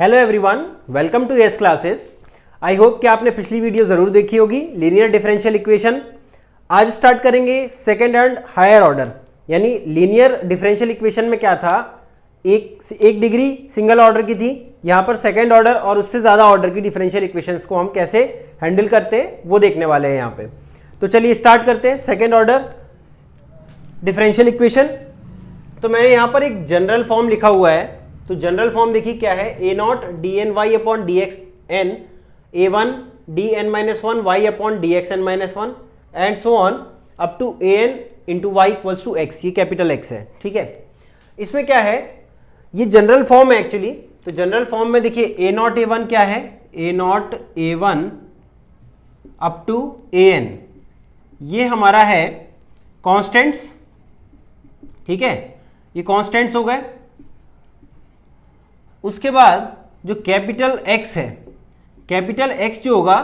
Hello everyone, welcome to S classes. I hope कि आपने पिछली वीडियो ज़रूर देखी होगी, लीनियर डिफरेंशियल इक्वेशन। आज स्टार्ट करेंगे सेकेंड एंड हायर ऑर्डर, यानी लीनियर डिफरेंशियल इक्वेशन में क्या था, एक डिग्री सिंगल ऑर्डर की थी। यहाँ पर सेकेंड ऑर्डर और उससे ज़्यादा ऑर्डर की डिफरेंशियल इक्वेशंस को हम कैसे हैंडल करते हैं वो देखने वाले हैं यहाँ पे। तो चलिए स्टार्ट करते हैं सेकेंड ऑर्डर डिफरेंशियल इक्वेशन। तो मैंने यहाँ पर एक जनरल फॉर्म लिखा हुआ है। तो जनरल फॉर्म देखिए क्या है, A naught D N Y upon D X N, A one D N minus one Y upon D X N minus one and so on up to A N into Y equals to X. ये capital X है, ठीक है। इसमें क्या है, ये general form है actually. तो जनरल फॉर्म में देखिए ए नॉट ए वन क्या है, A naught A one up to A N, ये हमारा है कॉन्स्टेंट्स, ठीक है। ये कॉन्स्टेंट्स हो गए। उसके बाद जो कैपिटल एक्स है, कैपिटल एक्स जो होगा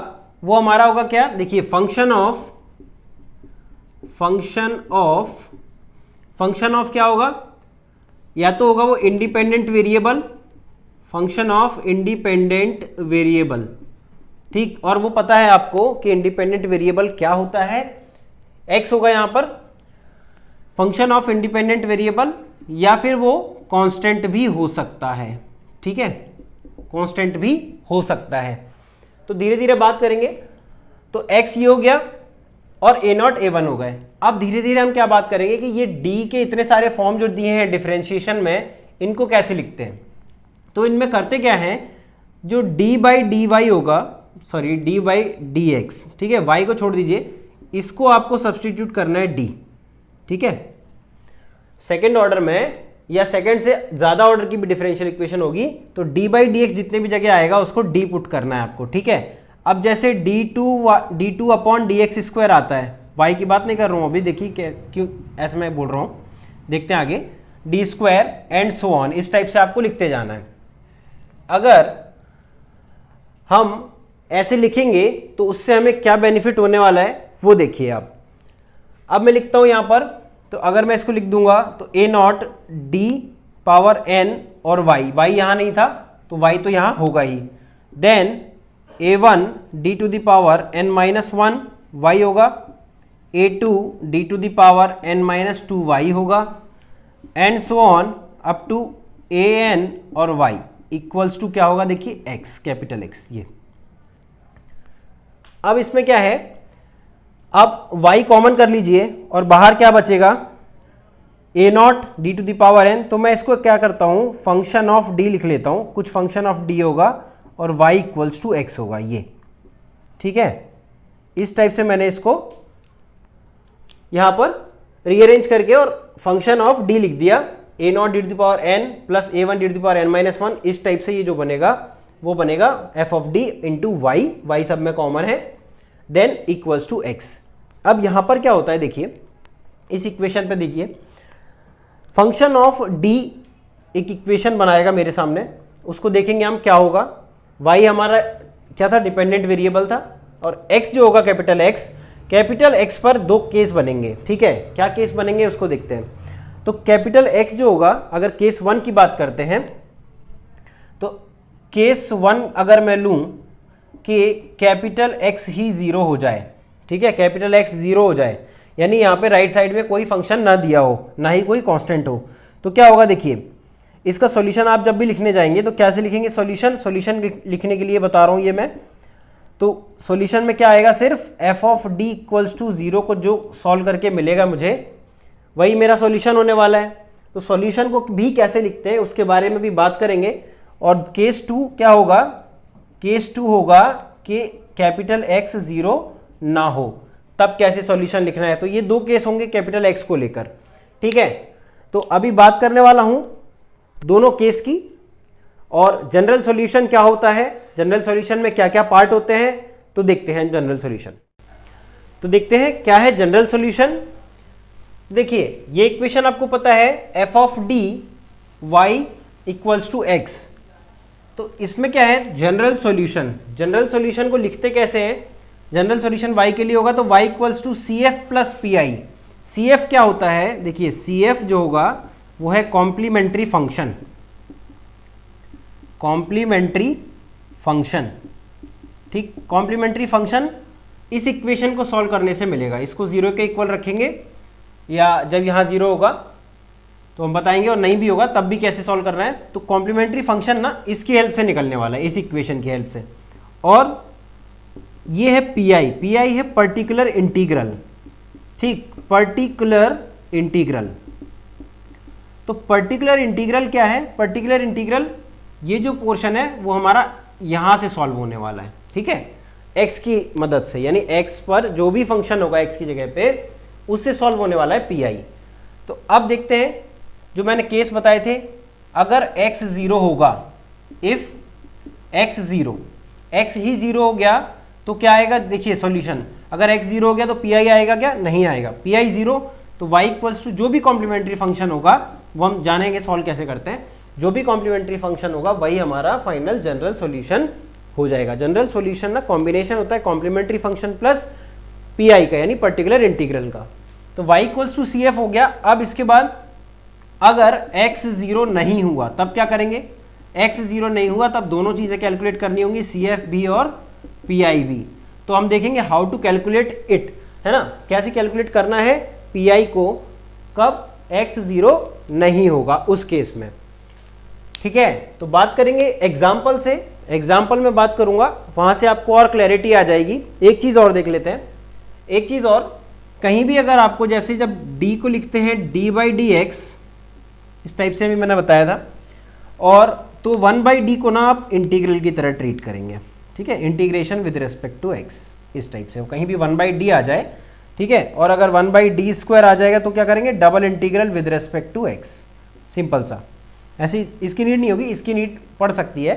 वो हमारा होगा क्या, देखिए फंक्शन ऑफ क्या होगा, या तो होगा वो independent variable, function of independent variable, ठीक। और वो पता है आपको कि इंडिपेंडेंट वेरिएबल क्या होता है, एक्स होगा यहां पर फंक्शन ऑफ इंडिपेंडेंट वेरिएबल, या फिर वो कांस्टेंट भी हो सकता है, ठीक है, कांस्टेंट भी हो सकता है। तो धीरे धीरे बात करेंगे। तो x ये हो गया और a नॉट ए वन हो गए। अब धीरे धीरे हम क्या बात करेंगे कि ये d के इतने सारे फॉर्म जो दिए हैं डिफरेंशिएशन में, इनको कैसे लिखते हैं। तो इनमें करते क्या है, जो d बाई डी वाई होगा, sorry d by D x, ठीक है, y को छोड़ दीजिए, इसको आपको सब्सटीट्यूट करना है d, ठीक है। सेकेंड ऑर्डर में या सेकेंड से ज्यादा ऑर्डर की भी डिफरेंशियल इक्वेशन होगी तो d बाई डी एक्स जितने भी जगह आएगा उसको d पुट करना है आपको, ठीक है। अब जैसे d2 upon D x square आता है, y की बात नहीं कर रहा हूं अभी, देखिए क्यों ऐसे मैं बोल रहा हूं, देखते हैं आगे, D square and so on, इस टाइप से आपको लिखते जाना है। अगर हम ऐसे लिखेंगे तो उससे हमें क्या बेनिफिट होने वाला है वो देखिए आप। अब मैं लिखता हूं यहां पर, तो अगर मैं इसको लिख दूंगा तो ए नॉट डी पावर एन और y यहां नहीं था तो y तो यहां होगा ही, then A one D to the power N minus one Y होगा, A two D to the power N minus two Y होगा, and so on up to A N और y इक्वल्स टू क्या होगा, देखिए x, capital x ये। अब इसमें क्या है, अब y कॉमन कर लीजिए और बाहर क्या बचेगा, A naught D to the power N. तो मैं इसको क्या करता हूं, फंक्शन ऑफ d लिख लेता हूं, कुछ फंक्शन ऑफ d होगा और y इक्वल्स टू एक्स होगा ये, ठीक है। इस टाइप से मैंने इसको यहां पर रीअरेंज करके और फंक्शन ऑफ d लिख दिया, A naught D to the power N plus A one D to the power N minus one. इस टाइप से ये जो बनेगा वो बनेगा F of D into Y सब में कॉमन है, देन इक्वल्स टू एक्स। अब यहां पर क्या होता है, देखिए इस इक्वेशन पे देखिए, फंक्शन ऑफ d एक इक्वेशन बनाएगा मेरे सामने, उसको देखेंगे हम क्या होगा। y हमारा क्या था, डिपेंडेंट वेरिएबल था, और x जो होगा कैपिटल x पर दो केस बनेंगे, ठीक है। क्या केस बनेंगे उसको देखते हैं। तो कैपिटल x जो होगा, अगर केस वन की बात करते हैं तो केस वन अगर मैं लूं कि कैपिटल x ही जीरो हो जाए, ठीक है, कैपिटल x जीरो हो जाए, यानी यहाँ पे राइट साइड में कोई फंक्शन ना दिया हो, ना ही कोई कांस्टेंट हो, तो क्या होगा, देखिए इसका सॉल्यूशन आप जब भी लिखने जाएंगे तो कैसे लिखेंगे, सॉल्यूशन लिखने के लिए बता रहा हूँ ये मैं। तो सॉल्यूशन में क्या आएगा, सिर्फ F of D equals to zero को जो सॉल्व करके मिलेगा मुझे, वही मेरा सॉल्यूशन होने वाला है। तो सॉल्यूशन को भी कैसे लिखते हैं उसके बारे में भी बात करेंगे। और केस टू क्या होगा, केस टू होगा कि कैपिटल एक्स जीरो ना हो, तब कैसे सॉल्यूशन लिखना है। तो ये दो केस होंगे कैपिटल एक्स को लेकर, ठीक है। तो अभी बात करने वाला हूं दोनों केस की। और जनरल सॉल्यूशन क्या होता है, जनरल सॉल्यूशन में क्या क्या पार्ट होते हैं, तो देखते हैं जनरल सॉल्यूशन। तो देखते हैं क्या है जनरल सॉल्यूशन। देखिए ये इक्वेशन आपको पता है, F of D Y equals to X. तो इसमें क्या है जनरल सॉल्यूशन, जनरल सॉल्यूशन को लिखते कैसे हैं, जनरल सॉल्यूशन y के लिए होगा तो y equals to C F plus P I. C F क्या होता है, देखिए सी एफ जो होगा वो है कॉम्प्लीमेंट्री फंक्शन, कॉम्प्लीमेंट्री फंक्शन। ठीक, कॉम्प्लीमेंट्री फंक्शन इस इक्वेशन को सॉल्व करने से मिलेगा। इसको 0 के इक्वल रखेंगे या जब यहाँ 0 होगा तो हम बताएंगे, और नहीं भी होगा तब भी कैसे सॉल्व करना है। तो कॉम्प्लीमेंट्री फंक्शन ना इसकी हेल्प से निकलने वाला है, इस इक्वेशन की हेल्प से। और ये है पीआई, पीआई है पर्टिकुलर इंटीग्रल। ठीक, पर्टिकुलर इंटीग्रल। तो पर्टिकुलर इंटीग्रल क्या है? पर्टिकुलर इंटीग्रल ये जो पोर्शन है वो हमारा यहां से सॉल्व होने वाला है। ठीक है, x की मदद से, यानी x पर जो भी फंक्शन होगा x की जगह पे उससे सॉल्व होने वाला है पीआई। तो अब देखते हैं जो मैंने केस बताए थे, अगर x 0 होगा, इफ x 0, x ही 0 हो गया तो क्या आएगा? देखिए सॉल्यूशन, अगर x 0 हो गया तो पीआई आएगा क्या? नहीं आएगा। पीआई 0 तो y इक्वल्स टू जो भी कॉम्प्लीमेंट्री फंक्शन होगा वो हम जानेंगे सॉल्व कैसे करते हैं। जो भी कॉम्प्लीमेंट्री फंक्शन होगा वही हमारा फाइनल जनरल सॉल्यूशन हो जाएगा। जनरल सॉल्यूशन ना कॉम्बिनेशन होता है कॉम्प्लीमेंट्री फंक्शन प्लस पीआई का, यानी पर्टिकुलर इंटीग्रल का। तो y equals to C F हो गया। अब इसके बाद अगर x 0 नहीं हुआ तब क्या करेंगे? x 0 नहीं हुआ तब दोनों चीजें कैलकुलेट करनी होंगी, सी एफ भी और पीआई भी। तो हम देखेंगे हाउ टू कैलकुलेट इट, है ना, कैसे कैलकुलेट करना है पीआई को कब x 0 नहीं होगा उस केस में। ठीक है, तो बात करेंगे एग्जाम्पल से। एग्जाम्पल में बात करूंगा, वहां से आपको और क्लैरिटी आ जाएगी। एक चीज और देख लेते हैं, एक चीज और, कहीं भी अगर आपको जैसे जब d को लिखते हैं d/dx, इस टाइप से भी मैंने बताया था, और तो 1/d को ना आप इंटीग्रल की तरह ट्रीट करेंगे। ठीक है, integration with respect to x, इस टाइप से कहीं भी 1/d आ जाए। ठीक है, और अगर 1/d² आ जाएगा तो क्या करेंगे? Double integral with respect to x, simple सा। ऐसी इसकी नीड नहीं होगी, इसकी नीड पड़ सकती है,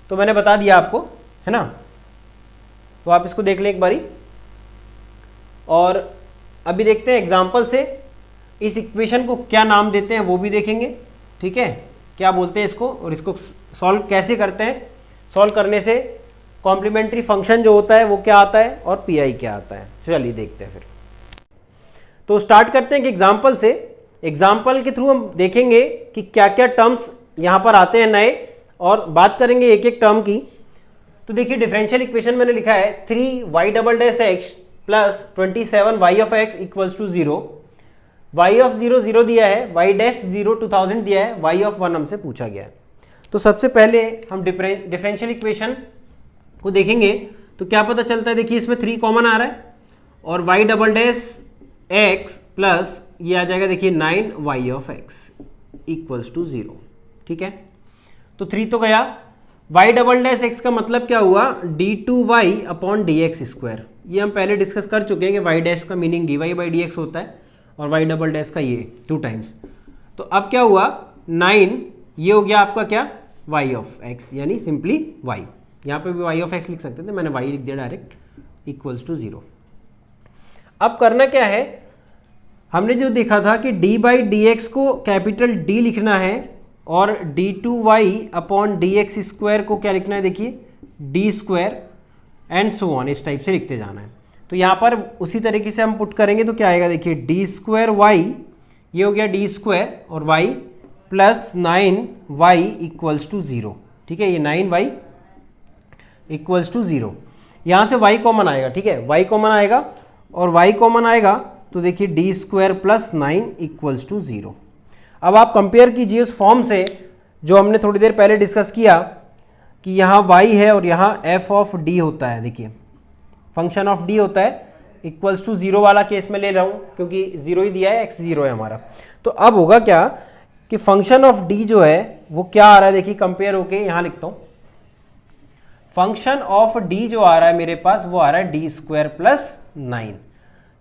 तो मैंने बता दिया आपको, है ना। तो आप इसको देख लें एक बारी। और अभी देखते हैं एग्जाम्पल से इस इक्वेशन को क्या नाम देते हैं वो भी देखेंगे। ठीक है, क्या बोलते हैं इसको, और इसको सॉल्व कैसे करते हैं। सॉल्व करने से कॉम्प्लीमेंट्री फंक्शन जो होता है वो क्या आता है और पीआई क्या आता है, चलिए देखते हैं फिर। तो स्टार्ट करते हैं कि एग्जाम्पल से। एग्जाम्पल के थ्रू हम देखेंगे कि क्या क्या टर्म्स यहाँ पर आते हैं नए, और बात करेंगे एक एक टर्म की। तो देखिए डिफरेंशियल इक्वेशन मैंने लिखा है 3y" plus 27y of x equals to 0। y of 0 0 दिया है, y' 0 2000 दिया है, y ऑफ 1 हमसे पूछा गया है। तो सबसे पहले हम डिफरेंशियल इक्वेशन को देखेंगे तो क्या पता चलता है। देखिए इसमें 3 कॉमन आ रहा है और y" x प्लस ये आ जाएगा, देखिए 9y of x equals to 0। ठीक है, तो 3 तो गया। y" x का मतलब क्या हुआ? d2y upon dx²। ये हम पहले डिस्कस कर चुके हैं कि y' का मीनिंग dy/dx होता है और y" का ये 2 टाइम्स। तो अब क्या हुआ? 9 ये हो गया आपका क्या? y ऑफ x, यानी सिंपली y। यहाँ पे भी y ऑफ x लिख सकते थे, मैंने y लिख दिया डायरेक्ट, इक्वल्स टू 0। अब करना क्या है, हमने जो देखा था कि d/dx को कैपिटल D लिखना है और d2y अपॉन dx² को क्या लिखना है? देखिए d² एंड सो ऑन, इस टाइप से लिखते जाना है। तो यहाँ पर उसी तरीके से हम पुट करेंगे तो क्या आएगा? देखिए d²y, ये हो गया d² और y plus 9y equals to 0। ठीक है, ये 9y इक्वल्स टू 0। यहाँ से y कॉमन आएगा। ठीक है, y कॉमन आएगा और y कॉमन आएगा तो देखिए d² प्लस 9 इक्वल्स टू 0। अब आप कंपेयर कीजिए उस फॉर्म से जो हमने थोड़ी देर पहले डिस्कस किया कि यहाँ y है और यहाँ f ऑफ d होता है। देखिए फंक्शन ऑफ d होता है, इक्वल्स टू 0 वाला केस में ले रहा हूँ क्योंकि 0 ही दिया है, x 0 है हमारा। तो अब होगा क्या कि फंक्शन ऑफ d जो है वो क्या आ रहा है? देखिए कंपेयर होके यहाँ लिखता हूँ, फंक्शन ऑफ d जो आ रहा है मेरे पास वो आ रहा है d² प्लस 9।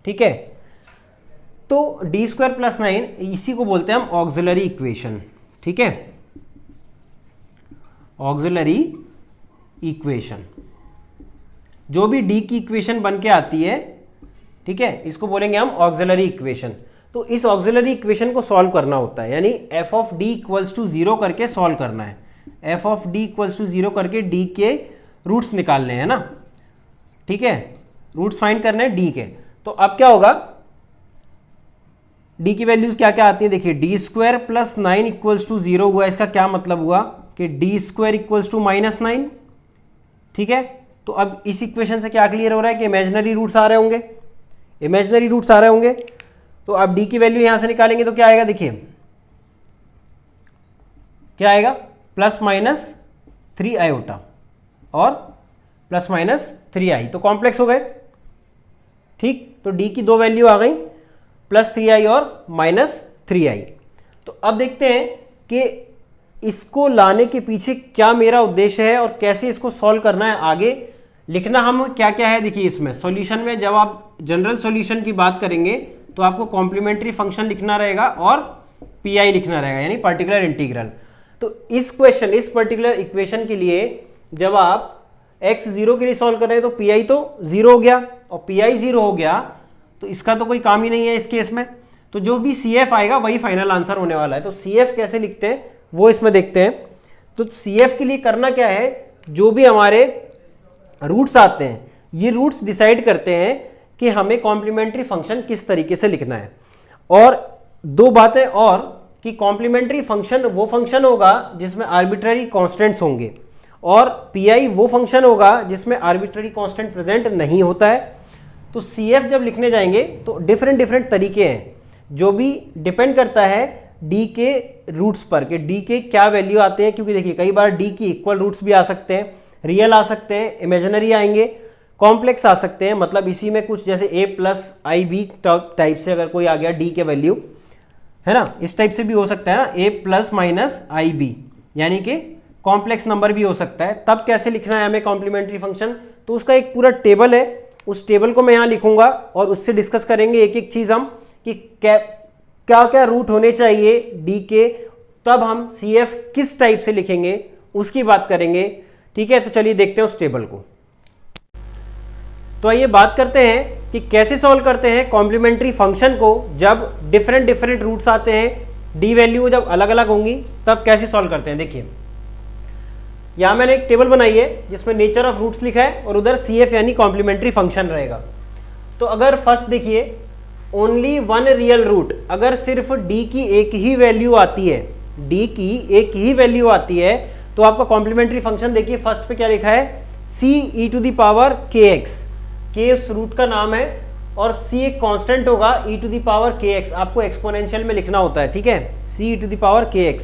ठीक है, तो d² प्लस 9 इसी को बोलते हैं हम ऑक्सिलरी इक्वेशन। ठीक है, ऑक्सिलरी इक्वेशन, जो भी d की इक्वेशन बन के आती है, ठीक है, इसको बोलेंगे हम ऑक्सिलरी इक्वेशन। तो इस ऑक्सिलरी इक्वेशन को सॉल्व करना होता है, यानी f of d equals to 0 करके सॉल्व करना है। f of d equals to 0 करके d के रूट्स निकालने हैं ना। ठीक है, रूट्स फाइंड करने हैं d के। तो अब क्या होगा, d की वैल्यूज क्या क्या आती है? देखिए d² प्लस 9 इक्वल्स टू 0 हुआ, इसका क्या मतलब हुआ? कि डी स्क्वायर इक्वल्स टू -9, ठीक है। तो अब इस इक्वेशन से क्या क्लियर हो रहा है कि इमेजिनरी रूट्स आ रहे होंगे, इमेजिनरी रूट्स आ रहे होंगे। तो अब डी की वैल्यू यहां से निकालेंगे तो क्या आएगा, देखिए क्या आएगा, ±3 आयोटा और ±3i, तो कॉम्प्लेक्स हो गए, ठीक। तो डी की दो वैल्यू आ गई, +3i और -3i। तो अब देखते हैं कि इसको लाने के पीछे क्या मेरा उद्देश्य है और कैसे इसको सॉल्व करना है, आगे लिखना हम क्या क्या है। देखिए इसमें सॉल्यूशन में जब आप जनरल सॉल्यूशन की बात करेंगे तो आपको कॉम्प्लीमेंट्री फंक्शन लिखना रहेगा और पीआई लिखना रहेगा, यानी पर्टिकुलर इंटीग्रल। तो इस क्वेश्चन, इस पर्टिकुलर इक्वेशन के लिए जब आप x 0 के लिए सॉल्व कर रहे हैं तो पी आई तो 0 हो गया, और पी आई 0 हो गया तो इसका तो कोई काम ही नहीं है इस केस में। तो जो भी सी एफ आएगा वही फाइनल आंसर होने वाला है। तो सी एफ कैसे लिखते हैं वो इसमें देखते हैं। तो सी एफ के लिए करना क्या है, जो भी हमारे रूट्स आते हैं ये रूट्स डिसाइड करते हैं कि हमें कॉम्प्लीमेंट्री फंक्शन किस तरीके से लिखना है। और दो बातें और, कि कॉम्प्लीमेंट्री फंक्शन वो फंक्शन होगा जिसमें आर्बिट्ररी कॉन्स्टेंट्स होंगे, और पीआई वो फंक्शन होगा जिसमें आर्बिट्ररी कांस्टेंट प्रेजेंट नहीं होता है। तो सीएफ जब लिखने जाएंगे तो डिफरेंट डिफरेंट तरीके हैं, जो भी डिपेंड करता है डी के रूट्स पर कि डी के क्या वैल्यू आते हैं। क्योंकि देखिए कई बार डी की इक्वल रूट्स भी आ सकते हैं, रियल आ सकते हैं, इमेजिनरी आएंगे, कॉम्प्लेक्स आ सकते हैं। मतलब इसी में कुछ जैसे a+ib टाइप से अगर कोई आ गया डी के वैल्यू, है ना, इस टाइप से भी हो सकता है ना, a+-ib, यानी कि कॉम्प्लेक्स नंबर भी हो सकता है। तब कैसे लिखना है हमें कॉम्प्लीमेंट्री फंक्शन, तो उसका एक पूरा टेबल है, उस टेबल को मैं यहाँ लिखूंगा और उससे डिस्कस करेंगे एक एक चीज़ हम, कि क्या क्या रूट होने चाहिए डी के, तब हम सी एफ किस टाइप से लिखेंगे उसकी बात करेंगे, ठीक है। तो चलिए देखते हैं उस टेबल को। तो आइए बात करते हैं कि कैसे सॉल्व करते हैं कॉम्प्लीमेंट्री फंक्शन को जब डिफरेंट डिफरेंट रूट्स आते हैं, डी वैल्यू जब अलग अलग होंगी तब कैसे सॉल्व करते हैं। देखिए यहाँ मैंने एक टेबल बनाई है जिसमें नेचर ऑफ रूट्स लिखा है और उधर सी एफ यानी कॉम्प्लीमेंट्री फंक्शन रहेगा। तो अगर फर्स्ट देखिए ओनली वन रियल रूट, अगर सिर्फ डी की एक ही वैल्यू आती है, डी की एक ही वैल्यू आती है, तो आपका कॉम्प्लीमेंट्री फंक्शन देखिए फर्स्ट पे क्या लिखा है, ce⁴kx, के उस रूट का नाम है और c एक कांस्टेंट होगा, e⁴kx आपको एक्सपोनेंशियल में लिखना होता है, ठीक है, ce⁴kx।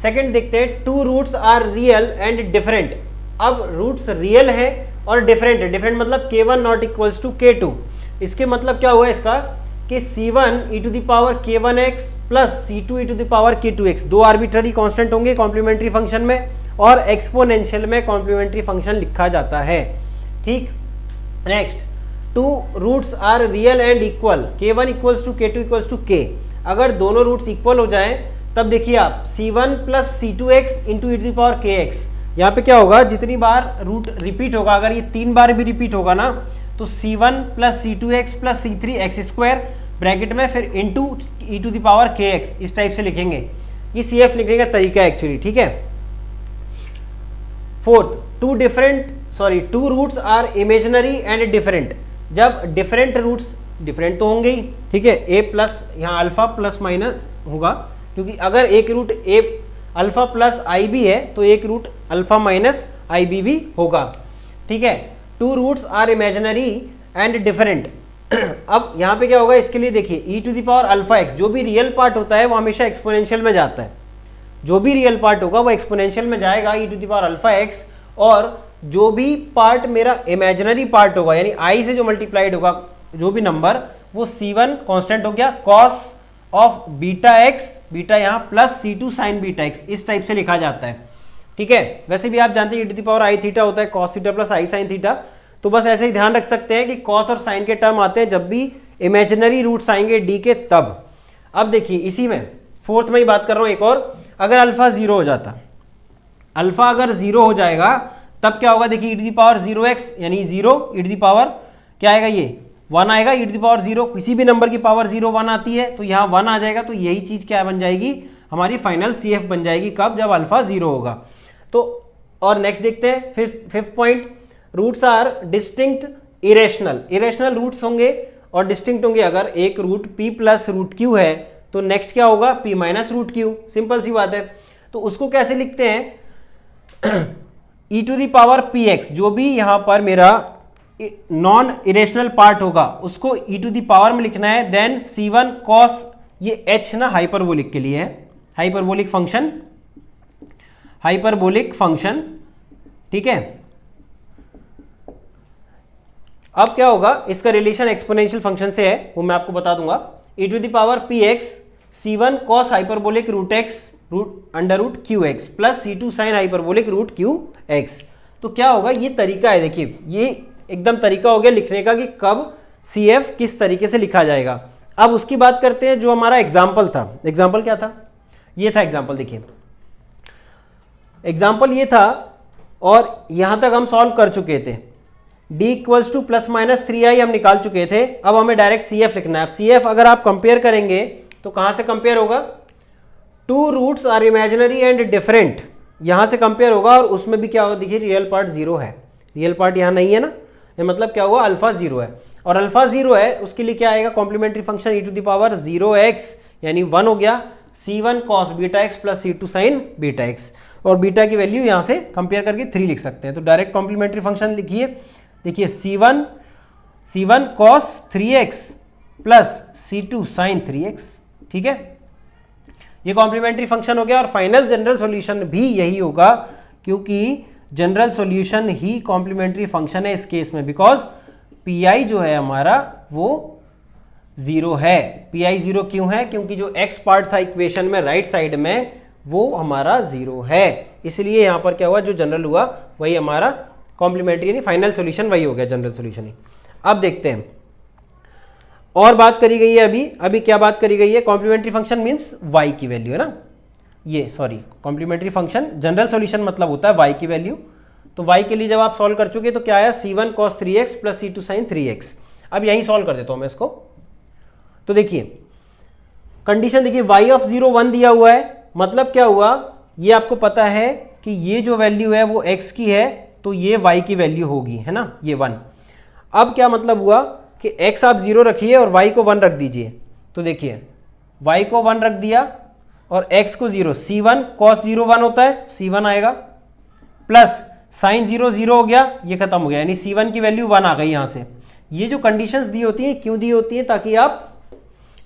सेकंड देखते हैं, two roots are real and different. अब रूट्स रियल है और डिफरेंट है, डिफरेंट मतलब k1 not equals to k2। इसके मतलब क्या हुआ इसका कि c1e⁴k1x प्लस c2e⁴k2x दो आर्बिट्ररी कांस्टेंट होंगे कॉम्प्लीमेंट्री फंक्शन में, और एक्सपोनेंशियल में कॉम्प्लीमेंट्री फंक्शन लिखा जाता है, ठीक। Next, two roots are real and equal, k1 equals to k2 equals to k। अगर दोनों रूट्स इक्वल हो जाएं तब देखिए आप c1 plus c2x into e⁴kx, यहाँ पे क्या होगा, जितनी बार रूट रिपीट होगा, अगर ये 3 बार भी रिपीट होगा ना, तो c1 plus c2x plus c3x² bracket में फिर इंटू e⁴kx इस टाइप से लिखेंगे। ये CF लिखने का तरीका है एक्चुअली, ठीक है। Fourth, two roots are imaginary and different. जब डिफरेंट रूट्स, डिफरेंट तो होंगे ही, ठीक है, a प्लस यहाँ अल्फा प्लस माइनस होगा, क्योंकि अगर एक root a alpha plus ib है तो एक रूट अल्फा माइनस ib भी होगा, ठीक है। Two roots are imaginary and different. अब यहाँ पे क्या होगा, इसके लिए देखिए e⁴x, जो भी रियल पार्ट होता है वो हमेशा एक्सपोनेंशियल में जाता है, जो भी रियल पार्ट होगा वो एक्सपोनेंशियल में जाएगा e⁴x, और जो भी पार्ट मेरा इमेजिनरी पार्ट होगा यानी i से जो मल्टीप्लाइड होगा जो भी नंबर, वो c1 कांस्टेंट हो गया cos of beta x, beta यहाँ plus c2 sine beta x, इस टाइप से लिखा जाता है, ठीक है। वैसे भी आप जानते हैं e⁴i होता है cos theta plus i sine theta, तो बस ऐसे ही ध्यान रख सकते हैं कि cos और साइन के टर्म आते हैं जब भी इमेजिनरी रूट्स आएंगे d के तब। अब देखिए इसी में फोर्थ में ही बात कर रहा हूँ एक और, अगर अल्फा 0 हो जाता, अल्फा अगर 0 हो जाएगा तब क्या होगा, देखिए e⁴0x यानी 0 क्या आएगा, ये 1 आएगा, e⁴0 किसी भी नंबर की पावर 0 1 आती है तो यहाँ 1 आ जाएगा, तो यही चीज क्या बन जाएगी, हमारी फाइनल CF बन जाएगी, कब, जब अल्फा 0 होगा। तो और नेक्स्ट देखते हैं fifth point, roots are distinct irrational. Irrational roots होंगे और डिस्टिंक्ट होंगे। अगर एक root p plus root Q है तो नेक्स्ट क्या होगा, p minus root Q, simple सी बात है। तो उसको कैसे लिखते हैं, e to the power px, जो भी यहां पर मेरा नॉन इरेशनल पार्ट होगा उसको e टू दी पावर में लिखना है, देन c1 cos, ये h ना हाइपरबोलिक के लिए है, हाइपरबोलिक फंक्शन, ठीक है। अब क्या होगा, इसका रिलेशन एक्सपोनेंशियल फंक्शन से है, वो मैं आपको बता दूंगा। e to the power px c1 cos hyperbolic root x root under root qx plus c2 sin hyperbolic root qx। तो क्या होगा, ये तरीका है, देखिए ये एकदम तरीका हो गया लिखने का कि कब cf किस तरीके से लिखा जाएगा। अब उसकी बात करते हैं जो हमारा एग्जाम्पल था। एग्जाम्पल क्या था, ये था एग्जाम्पल, देखिए एग्जाम्पल ये था और यहां तक हम सॉल्व कर चुके थे। d equals two plus minus 3i हम निकाल चुके थे। अब हमें डायरेक्ट CF लिखना है। CF अगर आप कंपेयर करेंगे तो कहां से कंपेयर होगा, two roots are imaginary and different, यहां से कंपेयर होगा और उसमें भी क्या होगा, देखिए रियल पार्ट 0 है, रियल पार्ट यहां नहीं है ना, ये मतलब क्या हुआ, अल्फा 0 है और अल्फा 0 है, उसके लिए क्या आएगा, complementary function e to the power 0x यानी 1 हो गया, c1 cos beta x plus c2 sin beta x, और बीटा की वैल्यू यहां से कंपेयर करके 3 लिख सकते हैं। तो डायरेक्ट कॉम्प्लीमेंट्री फंक्शन लिखिए, देखिए c1 cos 3x plus c2 sin 3x, ठीक है, ये कॉम्प्लीमेंट्री फंक्शन हो गया। और फाइनल जनरल सॉल्यूशन भी यही होगा क्योंकि जनरल सॉल्यूशन ही कॉम्प्लीमेंट्री फंक्शन है इस केस में, बिकॉज पी जो है हमारा वो 0 है। पी 0 क्यों है, क्योंकि जो x पार्ट था इक्वेशन में राइट साइड में वो हमारा 0 है, इसलिए यहां पर क्या हुआ, जो जनरल हुआ वही हमारा कॉम्प्लीमेंट्री यानी फाइनल सॉल्यूशन वही हो गया, जनरल सॉल्यूशन ही। अब देखते हैं और बात करी गई है अभी क्या बात करी गई है, कॉम्प्लीमेंट्री फंक्शन मींस y की वैल्यू है ना, ये sorry complementary function general solution मतलब होता है y की वैल्यू। तो y के लिए जब आप सॉल्व कर चुके तो क्या आया, c1 cos 3x plus c2 sin 3x। अब यही सॉल्व कर देता हूं मैं इसको। तो देखिए कंडीशन देखिए, y ऑफ 0 1 दिया हुआ है, मतलब क्या हुआ, ये आपको पता है कि ये जो वैल्यू है वो x की है तो ये y की वैल्यू होगी, है ना, ये 1। अब क्या मतलब हुआ कि x आप 0 रखिए और y को 1 रख दीजिए। तो देखिए y को 1 रख दिया और x को 0, c1 cos 0 1 होता है, c1 आएगा प्लस sin 0 0 हो गया, ये खत्म हो गया, यानी c1 की वैल्यू 1 आ गई यहां से। ये जो कंडीशंस दी होती हैं क्यों दी होती हैं, ताकि आप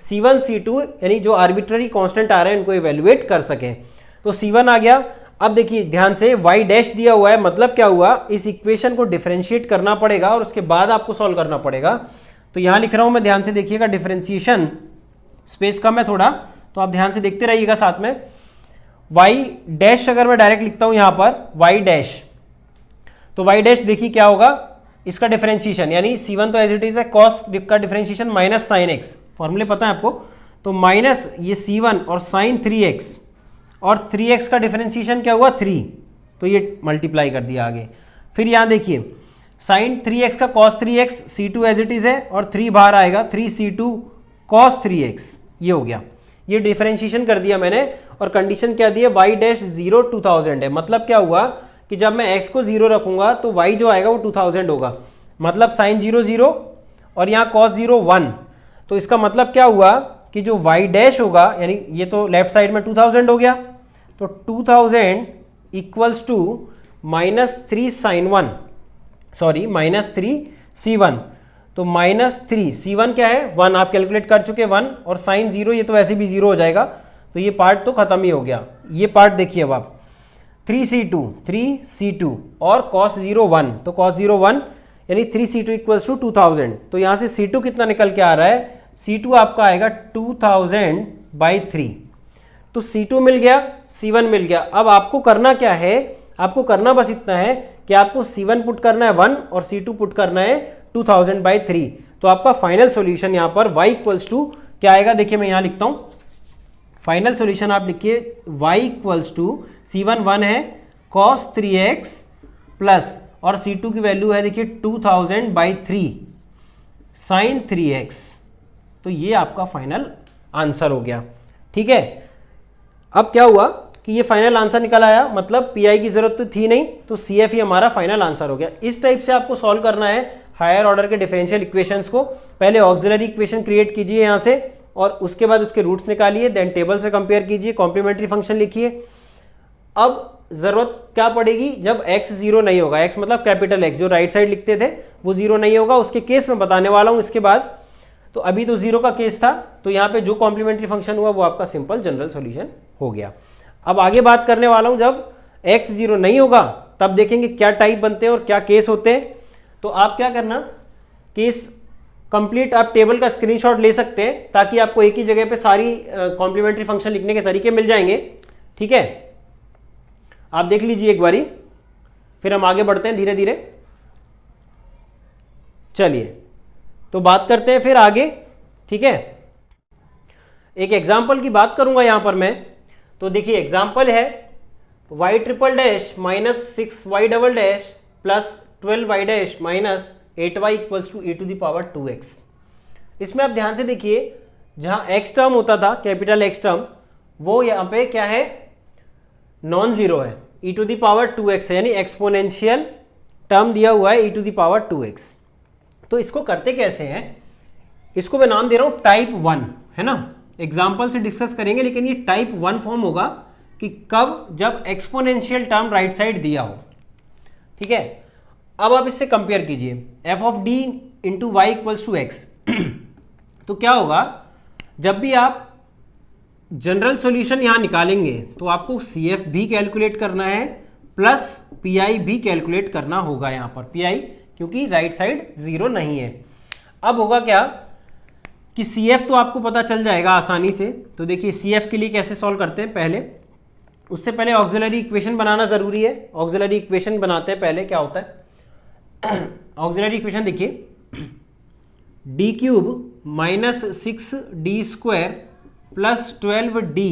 c1 c2 यानी जो आर्बिट्ररी कांस्टेंट आ रहे हैं इनको इवेल्युएट कर सकें। तो c1 आ गया। अब देखिए ध्यान से y डैश दिया हुआ है, मतलब क्या हुआ, इस इक्वेशन को डिफरेंशिएट करना पड़ेगा और उसके बाद आपको सॉल्व करना पड़ेगा। तो यहां लिख रहा हूं मैं, ध्यान से देखिएगा, डिफरेंशिएशन स्पेस कम है थोड़ा, तो आप ध्यान से देखते रहिएगा साथ में। y डैश अगर मैं डायरेक्ट लिखता हूं यहां पर y डैश, तो y डैश देखिए क्या होगा, इसका डिफरेंशिएशन यानी c1 तो एज इट इज है, cos का डिफरेंशिएशन माइनस sin x, फॉर्मूले पता है आपको, तो माइनस ये c1 और sin 3x, और 3x का डिफरेंशिएशन क्या हुआ 3, तो ये मल्टीप्लाई कर दिया आगे। फिर यहां देखिए sin 3x का cos 3x, c2 as it is है और 3 बाहर आएगा, 3c2 cos 3x, ये हो गया, ये डिफरेंशिएशन कर दिया मैंने। और कंडीशन क्या दी है, y डैश 0 2000 है, मतलब क्या हुआ कि जब मैं x को 0 रखूंगा तो y जो आएगा वो 2000 होगा, मतलब sin 0 0 और यहाँ cos 0 1। तो इसका मतलब क्या हुआ कि जो y डैश होगा, यानी ये तो लेफ्ट साइड में 2000 हो गया, तो 2000 equals to minus 3 sin 1, sorry minus 3 c1, तो माइनस 3 c1 क्या है 1, आप कैलकुलेट कर चुके 1, और sin 0 ये तो वैसे भी 0 हो जाएगा, तो ये पार्ट तो खत्म ही हो गया। ये पार्ट देखिए अब आप 3c2 और cos 0 1, तो cos 0 1 यानी 3c2 इक्वल्स टू 2000। तो यहाँ से c2 कितना निकल के आ रहा है, c2 आपका आएगा 2000/3। तो c2 मिल गया, c1 मिल गया। अब आपको करना क्या है, आपको करना बस इतना है कि आपको c1 पुट करना है 1 और c2 पुट करना है 2000/3। तो आपका फाइनल सॉल्यूशन यहाँ पर y इक्वल्स टू क्या आएगा, देखिए मैं यहाँ लिखता हूँ, फाइनल सॉल्यूशन आप लिखिए y इक्वल्स टू c1 1 है cos 3x प्लस, और c2 की वैल्यू है देखिए 2000/3 sin 3x। तो ये आपका फाइनल आंसर हो गया, ठीक है। अब क्या हुआ कि ये फाइनल आंसर निकल आया, मतलब पीआई की जरूरत तो थी नहीं, तो सीएफ ही हमारा फाइनल आंसर हो गया। इस टाइप से आपको सॉल्व करना है हायर ऑर्डर के डिफरेंशियल इक्वेशंस को। पहले ऑक्सिलरी इक्वेशन क्रिएट कीजिए यहाँ से, और उसके बाद उसके रूट्स निकालिए, देन टेबल से कंपेयर कीजिए, कॉम्प्लीमेंट्री फंक्शन लिखिए, अब ज़रूरत क्या पड़ेगी, जब x 0 नहीं होगा, x मतलब कैपिटल X जो राइट साइड लिखते थे वो 0 नहीं होगा, उसके केस में बताने वाला हूँ इसके बाद। तो अभी तो 0 का केस था, तो यहाँ पे जो कॉम्प्लीमेंट्री फंक्शन हुआ वो आपका सिंपल जनरल सॉल्यूशन हो गया। अब आगे बात करने वाला हूँ जब x 0 नहीं होगा तब देखेंगे क्या टाइप बनते हैं और क्या केस होते हैं। तो आप क्या करना, केस कंप्लीट आप टेबल का स्क्रीनशॉट ले सकते हैं ताकि आपको एक ही जगह पे सारी कॉम्प्लीमेंट्री फंक्शन लिखने के तरीके मिल जाएंगे। ठीक है, आप देख लीजिए एक बारी, फिर हम आगे बढ़ते हैं धीरे धीरे। चलिए तो बात करते हैं फिर आगे। ठीक है, एक एग्जाम्पल की बात करूंगा यहां पर मैं। तो देखिए एग्जाम्पल है y triple dash minus 6y double dash plus 12y dash minus 8y equals to e to the power 2x। इसमें आप ध्यान से देखिए, जहां x टर्म होता था कैपिटल X टर्म, वो यहां पे क्या है, नॉन जीरो है, e to the power 2x है, यानी एक्सपोनेंशियल टर्म दिया हुआ है e to the power 2x। तो इसको करते कैसे हैं, इसको मैं नाम दे रहा हूं टाइप 1, है ना। एग्जाम्पल से डिस्कस करेंगे, लेकिन ये टाइप 1 फॉर्म होगा कि कब, जब एक्सपोनेंशियल टर्म राइट साइड दिया हो। ठीक है, अब आप इससे कंपेयर कीजिए, F of D into Y equals to X. तो क्या होगा, जब भी आप जनरल सॉल्यूशन यहां निकालेंगे तो आपको सी एफ भी कैलकुलेट करना है प्लस पी आई भी कैलकुलेट करना होगा यहां पर, पी आई क्योंकि राइट साइड जीरो नहीं है। अब होगा क्या कि सी एफ तो आपको पता चल जाएगा आसानी से। तो देखिए सी एफ के लिए कैसे सॉल्व करते हैं, पहले उससे पहले ऑक्सिलरी इक्वेशन बनाना जरूरी है। ऑक्सिलरी इक्वेशन बनाते हैं पहले, क्या होता है ऑक्सिलरी इक्वेशन देखिए, D cube minus 6d square plus 12d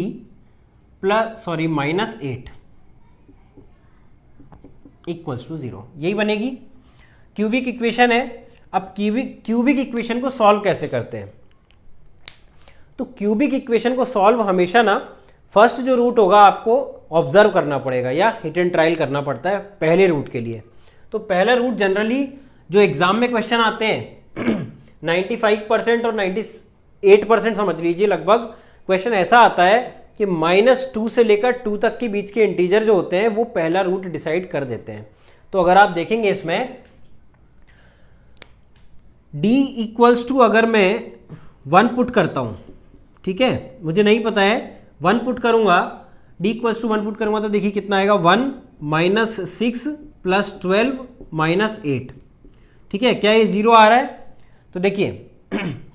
plus minus 8 equals to 0, यही बनेगी क्यूबिक इक्वेशन है। अब क्यूबिक इक्वेशन को सॉल्व कैसे करते हैं, तो क्यूबिक इक्वेशन को सॉल्व हमेशा ना फर्स्ट जो रूट होगा आपको ऑब्जर्व करना पड़ेगा या हिट एंड ट्रायल करना पड़ता है पहले रूट के लिए। तो पहला रूट जनरली जो एग्जाम में क्वेश्चन आते हैं 95% और 98% समझ लीजिए लगभग, क्वेश्चन ऐसा आता है कि -2 से लेकर 2 तक के बीच के इंटीजर जो होते हैं वो पहला रूट डिसाइड कर देते हैं। तो अगर आप देखेंगे इसमें d इक्वल्स टू, अगर मैं 1 पुट करता हूं, ठीक है, मुझे नहीं पता है, 1 पुट करूंगा, d इक्वल्स टू 1 पुट करूंगा तो देखिए कितना आएगा, 1 माइनस 6 प्लस 12 माइनस 8। ठीक है, क्या ये 0 आ रहा है, तो देखिए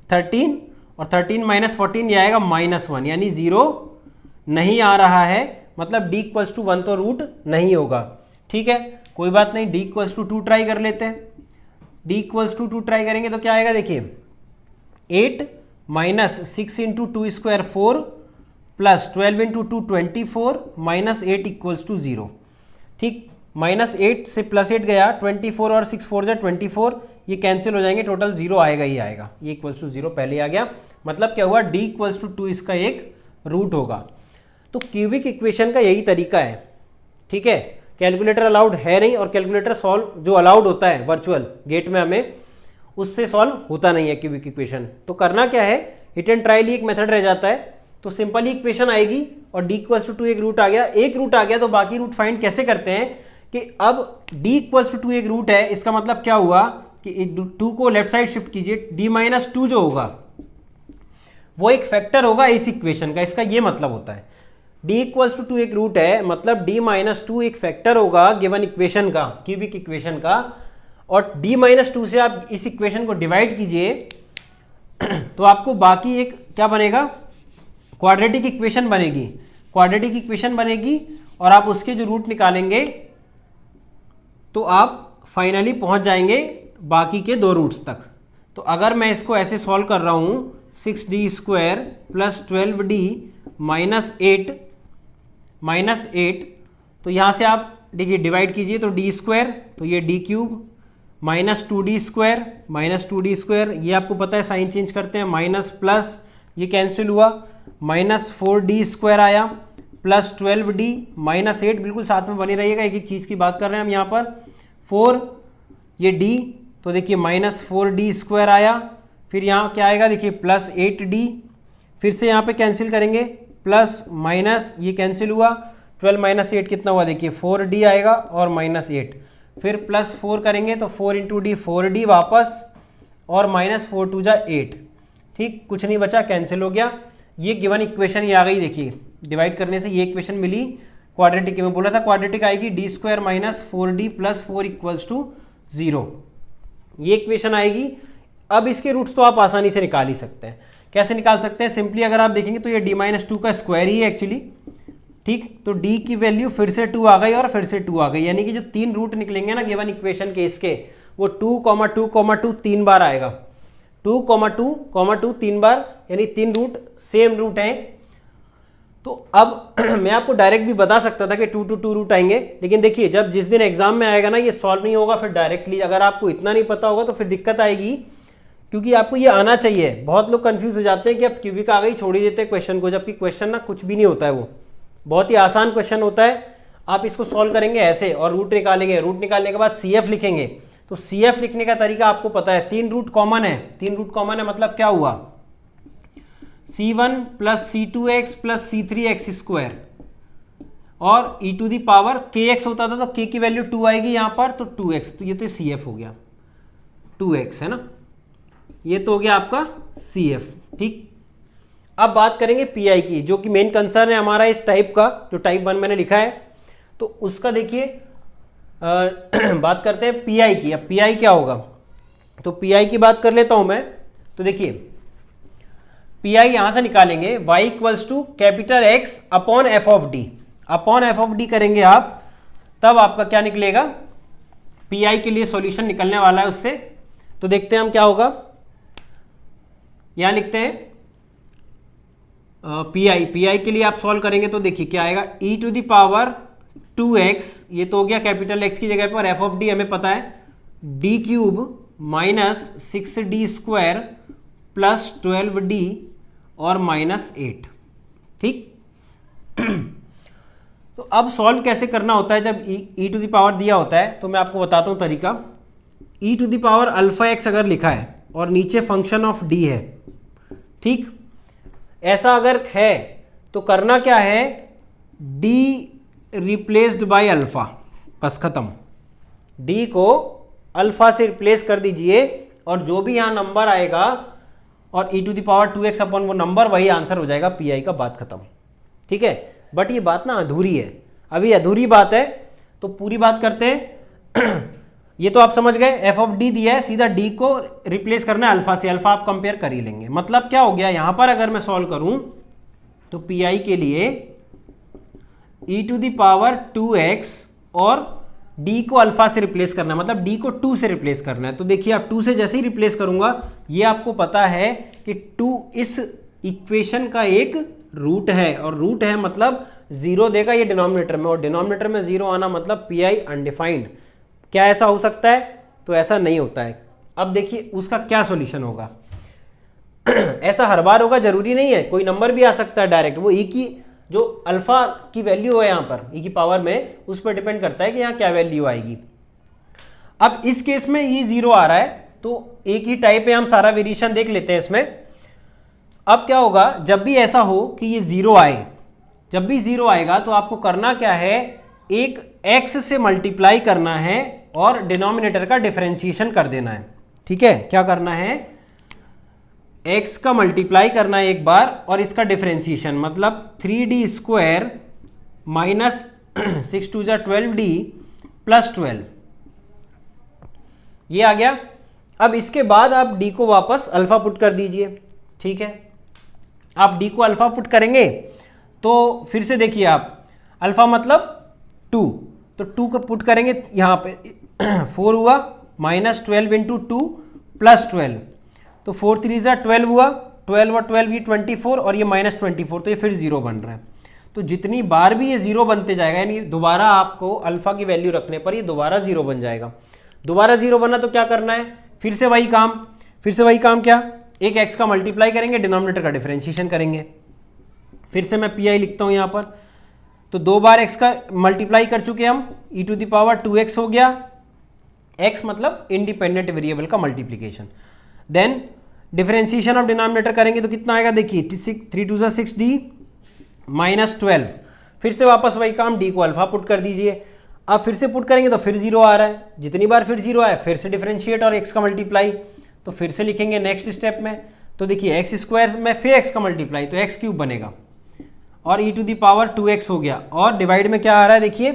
13 और 13 माइनस 14 ये आएगा -1, यानी 0 नहीं आ रहा है, मतलब d इक्वल्स टू 1 तो रूट नहीं होगा। ठीक है, कोई बात नहीं, d इक्वल्स टू 2 ट्राई कर लेते हैं। d इक्वल्स टू 2 ट्राई करेंगे तो क्या आएगा, देखिए 8 minus 6 into 2 square 4 plus 12 into 2 24 minus 8 equals to 0। ठीक, -8 से +8 गया, 24 और 6 4 जा 24, ये कैंसिल हो जाएंगे, टोटल 0 आएगा ही आएगा, ये इक्वल्स टू 0 पहले आ गया। मतलब क्या हुआ, d इक्वल्स टू 2 इसका एक रूट होगा। तो क्यूबिक इक्वेशन का यही तरीका है। ठीक है, कैलकुलेटर अलाउड है नहीं, और कैलकुलेटर सॉल्व जो अलाउड होता है वर्चुअल गेट में हमें, उससे सॉल्व होता नहीं है क्यूबिक इक्वेशन। तो करना क्या है, हिट एंड ट्रायल ही एक मेथड रह जाता है। तो सिंपली इक्वेशन आएगी और d इक्वल्स टू 2 एक रूट आ गया, एक रूट आ गया तो बाकी रूट फाइंड कैसे करते हैं कि अब d इक्वल्स टू 2 एक रूट है, इसका मतलब क्या हुआ कि 2 को लेफ्ट साइड शिफ्ट कीजिए, d-2 जो होगा वो एक फैक्टर होगा इस इक्वेशन का, इसका ये मतलब होता है। d इक्वल्स टू 2 एक रूट है, मतलब d-2 एक फैक्टर होगा गिवन इक्वेशन का, क्यूबिक इक्वेशन का, और d-2 से आप इस इक्वेशन को डिवाइड कीजिए तो आपको बाकी एक क्या बनेगा, क्वाड्रेटिक इक्वेशन बनेगी। क्वाड्रेटिक इक्वेशन बनेगी और आप उसके जो रूट निकालेंगे तो आप फाइनली पहुंच जाएंगे बाकी के 2 रूट्स तक। तो अगर मैं इसको ऐसे सॉल्व कर रहा हूं, 6d square plus 12d minus 8, तो यहां से आप देखिए डिवाइड कीजिए तो d स्क्वायर, तो ये d cube minus 2d square, ये आपको पता है साइन चेंज करते हैं, माइनस प्लस ये कैंसिल हुआ, माइनस 4d स्क्वायर आया प्लस 12d माइनस 8, बिल्कुल साथ में बने रहिएगा, एक एक चीज़ की बात कर रहे हैं हम यहाँ पर। 4 ये d, तो देखिए माइनस 4d स्क्वायर आया, फिर यहाँ क्या आएगा देखिए प्लस 8d, फिर से यहाँ पे कैंसिल करेंगे, प्लस माइनस ये कैंसिल हुआ, 12 माइनस 8 कितना हुआ देखिए 4d आएगा और माइनस 8, फिर प्लस 4 करेंगे तो 4 इंटू डी 4d वापस और माइनस 4 टू जा 8, ठीक, कुछ नहीं बचा, कैंसिल हो गया। ये गिवन इक्वेशन ये आ गई देखिए, डिवाइड करने से ये इक्वेशन मिली क्वाड्रेटिक में, बोला था क्वाड्रेटिक आएगी D square minus 4d plus 4 equals to 0, ये इक्वेशन आएगी। अब इसके रूट्स तो आप आसानी से निकाल ही सकते हैं। कैसे निकाल सकते हैं? सिंपली अगर आप देखेंगे तो ये d माइनस 2 का स्क्वायर ही है एक्चुअली, ठीक, तो d की वैल्यू फिर से 2 आ गई और फिर से 2 आ गई, यानी कि जो 3 रूट निकलेंगे ना गिवन इक्वेशन के इसके, वो 2,2,2 3 बार आएगा, 2,2,2 3 बार, यानी 3 रूट सेम रूट हैं। तो अब मैं आपको डायरेक्ट भी बता सकता था कि 2 to 2 रूट आएंगे, लेकिन देखिए जब जिस दिन एग्जाम में आएगा ना ये सॉल्व नहीं होगा फिर डायरेक्टली, अगर आपको इतना नहीं पता होगा तो फिर दिक्कत आएगी, क्योंकि आपको ये आना चाहिए। बहुत लोग कंफ्यूज हो जाते हैं कि अब क्यूबिक आ गई छोड़ ही देते हैं क्वेश्चन को, जबकि क्वेश्चन ना कुछ भी नहीं होता है, वो बहुत ही आसान क्वेश्चन होता है। आप इसको सॉल्व करेंगे ऐसे और रूट निकालेंगे, रूट निकालने के बाद CF लिखेंगे, तो CF लिखने का तरीका आपको पता है, 3 रूट कॉमन है, 3 रूट कॉमन है मतलब क्या हुआ, C1 plus C2x plus C3x square और e to the power kx होता था तो k की वैल्यू 2 आएगी यहाँ पर, तो 2x, तो ये तो CF हो गया 2x है ना, ये तो हो गया आपका CF, ठीक। अब बात करेंगे PI की, जो कि मेन कंसर्न है हमारा इस टाइप का, जो टाइप 1 मैंने लिखा है, तो उसका देखिए बात करते हैं PI की। अब PI क्या होगा, तो PI की बात कर लेता हूं मैं। तो देखिए PI यहां से निकालेंगे y equals to capital X upon F of D, upon F of D करेंगे आप, तब आपका क्या निकलेगा, PI के लिए सॉल्यूशन निकलने वाला है उससे। तो देखते हैं हम क्या होगा, यहां लिखते हैं PI के लिए आप सॉल्व करेंगे तो देखिए क्या आएगा, e to the power 2x, ये तो हो गया कैपिटल X की जगह पर एफ ऑफ डी हमें पता है, D cube minus 6d square plus 12d और माइनस 8, ठीक। तो अब सॉल्व कैसे करना होता है जब e टू दी पावर दिया होता है, तो मैं आपको बताता हूं तरीका। e to the power alpha x अगर लिखा है और नीचे फंक्शन ऑफ d है, ठीक, ऐसा अगर है तो करना क्या है, d रिप्लेस्ड बाय अल्फा, बस खत्म, d को अल्फा से रिप्लेस कर दीजिए और जो भी यहां नंबर आएगा और e to the power 2x upon वो नंबर, वही आंसर हो जाएगा PI का, बात खत्म, ठीक है। बट ये बात ना अधूरी है, अभी अधूरी बात है, तो पूरी बात करते हैं। ये तो आप समझ गए, एफ ऑफ डी दिया है, सीधा डी को रिप्लेस करना है अल्फा से, अल्फा आप कंपेयर कर ही लेंगे। मतलब क्या हो गया, यहां पर अगर मैं सॉल्व करूं तो PI के लिए e to the power 2x और d को अल्फा से रिप्लेस करना है, मतलब d को 2 से रिप्लेस करना है। तो देखिए आप 2 से जैसे ही रिप्लेस करूंगा, ये आपको पता है कि 2 इस इक्वेशन का एक रूट है, और रूट है मतलब 0 देगा ये डिनोमिनेटर में, और डिनोमिनेटर में 0 आना मतलब PI अनडिफाइंड। क्या ऐसा हो सकता है? तो ऐसा नहीं होता है। अब देखिए उसका क्या सॉल्यूशन होगा। ऐसा हर बार होगा जरूरी नहीं है, कोई नंबर भी आ सकता है डायरेक्ट, वो e की जो अल्फा की वैल्यू है यहाँ पर e की पावर में, उस पर डिपेंड करता है कि यहाँ क्या वैल्यू आएगी। अब इस केस में ये 0 आ रहा है, तो एक ही टाइप है, हम सारा वेरिएशन देख लेते हैं इसमें। अब क्या होगा, जब भी ऐसा हो कि ये 0 आए, जब भी 0 आएगा तो आपको करना क्या है, एक x से मल्टीप्लाई करना है और डिनोमिनेटर का डिफरेंशिएशन कर देना है, ठीक है। क्या करना है, x का मल्टीप्लाई करना है एक बार और इसका डिफरेंशिएशन, मतलब 3d square minus 6 2 12d plus 12, ये आ गया। अब इसके बाद आप d को वापस अल्फा पुट कर दीजिए, ठीक है। आप d को अल्फा पुट करेंगे तो फिर से देखिए आप, अल्फा मतलब 2, तो 2 को पुट करेंगे यहाँ पे 4 हुआ, माइनस 12 इंटू 2 प्लस 12, तो 4 3 12 हुआ, 12 और 12 ये 24 और ये माइनस 24, तो ये फिर 0 बन रहा है। तो जितनी बार भी ये 0 बनते जाएगा, यानी दोबारा आपको अल्फा की वैल्यू रखने पर ये दोबारा 0 बन जाएगा। दोबारा 0 बना तो क्या करना है, फिर से वही काम क्या, एक x का मल्टीप्लाई करेंगे, डिनोमिनेटर का डिफरेंशिएशन करेंगे। फिर से मैं PI लिखता हूं यहां पर, तो 2 बार x का मल्टीप्लाई कर चुके हम, e to the power 2x हो गया, x मतलब इंडिपेंडेंट वेरिएबल का multiplication. Then differentiation of denominator करेंगे तो कितना आएगा, देखिए 3 2 6d माइनस 12, फिर से वापस वही काम, डी को अल्फा पुट कर दीजिए। अब फिर से पुट करेंगे तो फिर जीरो आ रहा है, जितनी बार फिर जीरो आए फिर से डिफरेंशिएट और एक्स का मल्टीप्लाई, तो फिर से लिखेंगे नेक्स्ट स्टेप में। तो देखिए एक्स स्क्वायर में फिर एक्स का मल्टीप्लाई तो एक्स क्यूब बनेगा और ई टू दी पावर 2x हो गया, और डिवाइड में क्या आ रहा है देखिए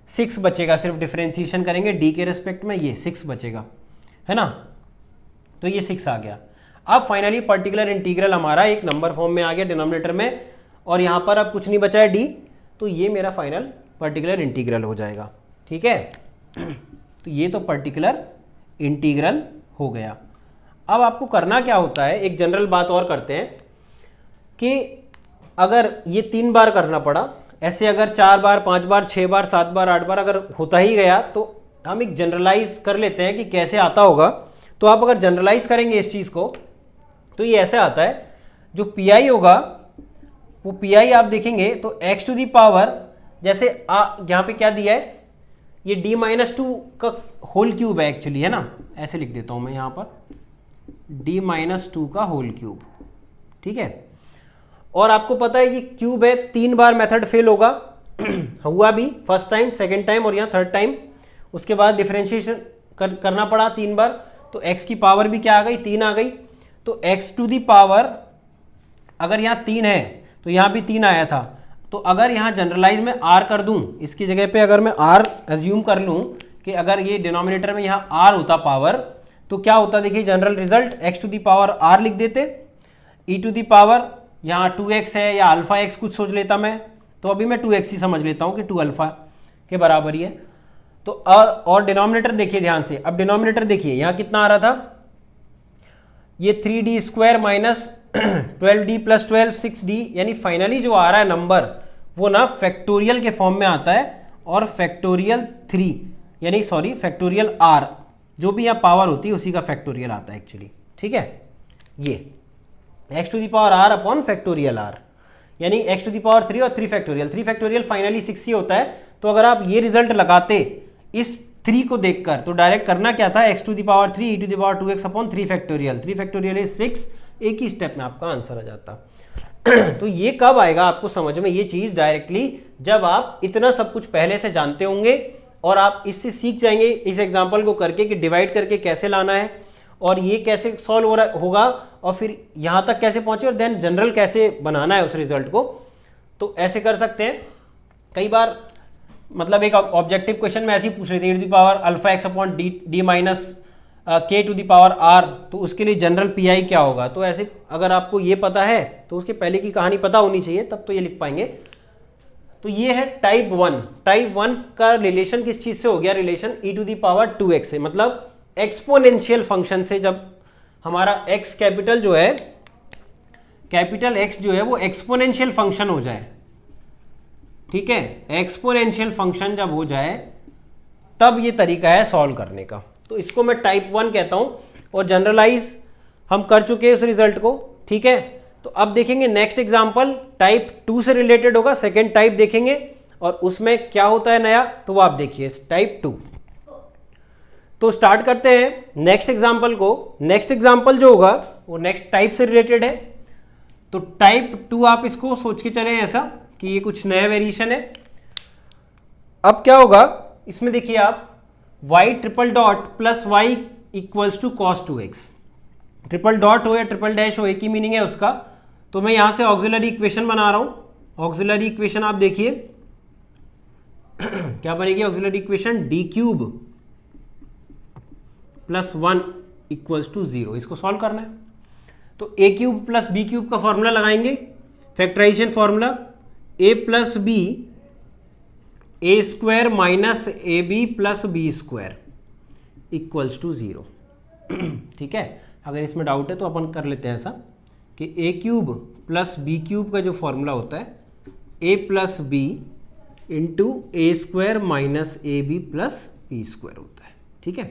6 बचेगा, सिर्फ डिफरेंशिएशन करेंगे डी के रेस्पेक्ट में, ये 6 बचेगा, है ना। तो ये 6 आ गया। अब फाइनली पर्टिकुलर इंटीग्रल हमारा एक नंबर फॉर्म में आ गया डिनोमिनेटर में, और यहाँ पर अब कुछ नहीं बचा है डी, तो ये मेरा फाइनल पर्टिकुलर इंटीग्रल हो जाएगा। ठीक है, तो ये तो पर्टिकुलर इंटीग्रल हो गया। अब आपको करना क्या होता है, एक जनरल बात और करते हैं कि अगर ये 3 बार करना पड़ा, ऐसे अगर 4 बार 5 बार 6 बार 7 बार 8 बार अगर होता ही गया, तो हम एक जनरलाइज कर लेते हैं कि कैसे आता होगा। तो आप अगर जनरलाइज करेंगे इस चीज़ को तो ये ऐसे आता है, जो पी आई होगा वो पी आई आप देखेंगे तो एक्स टू दी पावर, जैसे यहाँ पे क्या दिया है, ये d-2 का होल क्यूब है एक्चुअली, है ना, ऐसे लिख देता हूँ मैं यहाँ पर d-2 का होल क्यूब। ठीक है, और आपको पता है ये क्यूब है, 3 बार मेथड फेल होगा हुआ भी, फर्स्ट टाइम सेकंड टाइम और यहाँ थर्ड टाइम, उसके बाद डिफरेंशिएशन करना पड़ा 3 बार, तो x की पावर भी क्या आ गई, 3 आ गई। तो x टू दी पावर अगर यहाँ 3 है तो यहाँ भी 3 आया था, तो अगर यहाँ जनरलाइज में r कर दूं, इसकी जगह पे अगर मैं r एज्यूम कर लूं कि अगर ये डिनोमिनेटर में यहाँ r होता पावर, तो क्या होता देखिए general result, x to the power r लिख देते, e टू दी पावर यहाँ 2x है या अल्फा x कुछ सोच लेता मैं, तो अभी मैं 2x ही समझ लेता हूँ कि 2 अल्फा के बराबर ही है। तो और डिनोमिनेटर देखिए ध्यान से, अब डिनोमिनेटर देखिए यहाँ कितना आ रहा था, ये 3d square minus 12d plus 12 6d, यानी फाइनली जो आ रहा है नंबर वो ना फैक्टोरियल के फॉर्म में आता है, और फैक्टोरियल 3 यानी सॉरी फैक्टोरियल r, जो भी यहाँ पावर होती है उसी का फैक्टोरियल आता है एक्चुअली। ठीक है, ये x to the power r upon factorial r, यानी x टू दी पावर 3 और 3 फैक्टोरियल फाइनली 6 ही होता है। तो अगर आप ये रिजल्ट लगाते इस 3 को देखकर, तो डायरेक्ट करना क्या था, x to the power 3 e to the power 2x upon 3 factorial is 6, एक ही स्टेप में आपका आंसर आ जाता। तो ये कब आएगा आपको समझ में ये चीज डायरेक्टली, जब आप इतना सब कुछ पहले से जानते होंगे और आप इससे सीख जाएंगे इस एग्जाम्पल को करके कि डिवाइड करके कैसे लाना है और ये कैसे सॉल्व हो रहा होगा और फिर यहाँ तक कैसे पहुंचे और देन जनरल कैसे बनाना है उस रिजल्ट को। तो ऐसे कर सकते हैं। कई बार मतलब एक ऑब्जेक्टिव क्वेश्चन में ऐसे ही पूछ रही थी, e to the power alpha X upon D minus K to the power R, तो उसके लिए जनरल पी आई क्या होगा। तो ऐसे अगर आपको ये पता है तो उसके पहले की कहानी पता होनी चाहिए, तब तो ये लिख पाएंगे। तो ये है टाइप 1। टाइप 1 का रिलेशन किस चीज से हो गया, relation e to the power 2x से, मतलब एक्सपोनेंशियल फंक्शन से। जब हमारा x कैपिटल जो है, कैपिटल x जो है वो एक्सपोनेंशियल फंक्शन हो जाए, ठीक है, एक्सपोनेंशियल फंक्शन जब हो जाए तब ये तरीका है सॉल्व करने का। तो इसको मैं टाइप 1 कहता हूं और जनरलाइज हम कर चुके हैं उस रिजल्ट को, ठीक है। तो अब देखेंगे नेक्स्ट एग्जांपल टाइप 2 से रिलेटेड होगा, सेकेंड टाइप देखेंगे और उसमें क्या होता है नया, तो वो आप देखिए टाइप 2। तो स्टार्ट करते हैं नेक्स्ट एग्जांपल को। नेक्स्ट एग्जांपल जो होगा वो नेक्स्ट टाइप से रिलेटेड है। तो टाइप 2 आप इसको सोच के चलें ऐसा कि ये कुछ नया वेरिएशन है। अब क्या होगा इसमें देखिए आप y triple dot plus Y equals to cos 2x, triple dot हो या ट्रिपल डैश हो एक ही मीनिंग है उसका। तो मैं यहां से ऑक्सिलरी इक्वेशन बना रहा हूं। ऑक्सिलरी इक्वेशन आप देखिए क्या बनेगी, auxiliary equation D cube plus 1 equals to 0। इसको सॉल्व करना है तो A cube plus B cube का फॉर्मूला लगाएंगे, factorization formula, A plus B A square minus A B plus B square equals to 0। ठीक है, अगर इसमें डाउट है तो अपन कर लेते हैं ऐसा कि A cube plus B cube का जो फॉर्मूला होता है A plus B into A square minus A B plus B square होता है। ठीक है,